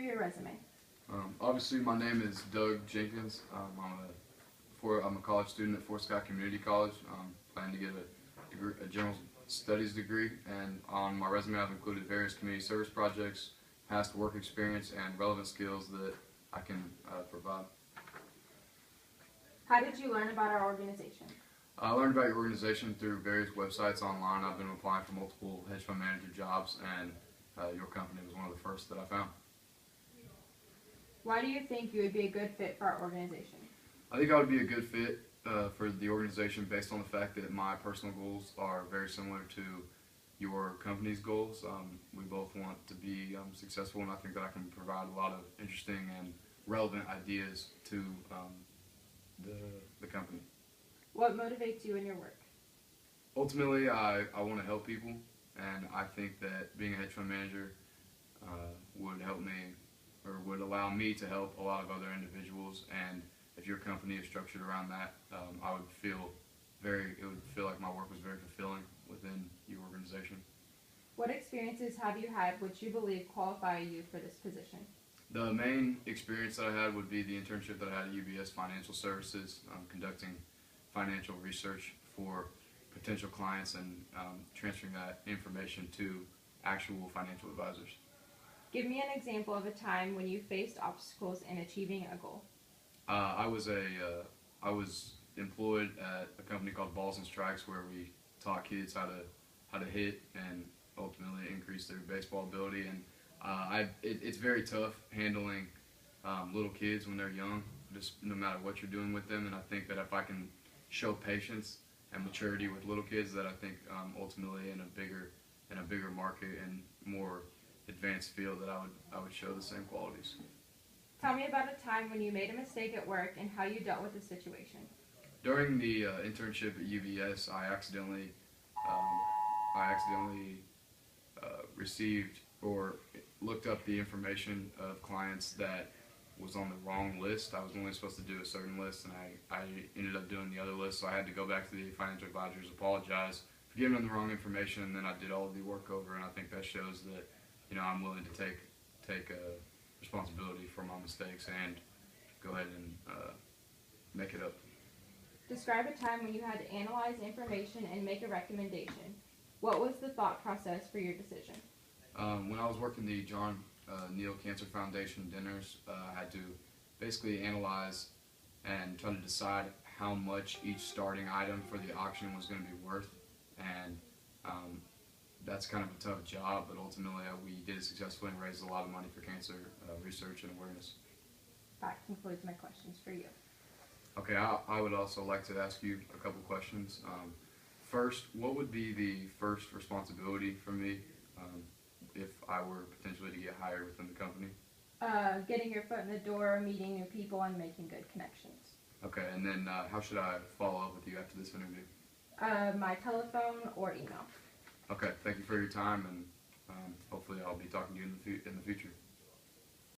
your resume. Obviously, my name is Doug Jenkins. I'm a college student at Fort Scott Community College. Planning to get a general studies degree, and on my resume I've included various community service projects, past work experience, and relevant skills that I can provide. How did you learn about our organization? I learned about your organization through various websites online. I've been applying for multiple hedge fund manager jobs, and your company was one of the first that I found. Why do you think you would be a good fit for our organization? I think I would be a good fit for the organization based on the fact that my personal goals are very similar to your company's goals. We both want to be successful, and I think that I can provide a lot of interesting and relevant ideas to the company. What motivates you in your work? Ultimately, I want to help people, and I think that being a hedge fund manager would help me, or would allow me to help a lot of other individuals. And if your company is structured around that, it would feel like my work was very fulfilling within your organization. What experiences have you had which you believe qualify you for this position? The main experience that I had would be the internship that I had at UBS Financial Services, conducting financial research for potential clients and transferring that information to actual financial advisors. Give me an example of a time when you faced obstacles in achieving a goal. I was employed at a company called Balls and Strikes, where we taught kids how to hit and ultimately increase their baseball ability. And it's very tough handling little kids when they're young, just no matter what you're doing with them. And I think that if I can show patience and maturity with little kids, that I think ultimately in a bigger market and more advanced field, that I would show the same qualities. Tell me about a time when you made a mistake at work and how you dealt with the situation. During the internship at UBS, I accidentally received or looked up the information of clients that was on the wrong list. I was only supposed to do a certain list, and I ended up doing the other list, so I had to go back to the financial advisors, apologize for giving them the wrong information, and then I did all of the work over. And I think that shows that I'm willing to take responsibility for my mistakes and go ahead and make it up. Describe a time when you had to analyze information and make a recommendation. What was the thought process for your decision? When I was working the John Neal Cancer Foundation dinners, I had to basically analyze and try to decide how much each starting item for the auction was going to be worth. And that's kind of a tough job, but ultimately we did it successfully and raised a lot of money for cancer research and awareness. That concludes my questions for you. Okay, I would also like to ask you a couple questions. First, what would be the first responsibility for me if I were potentially to get hired within the company? Getting your foot in the door, meeting new people, and making good connections. Okay, and then how should I follow up with you after this interview? My telephone or email. Okay, thank you for your time, and hopefully I'll be talking to you in the future.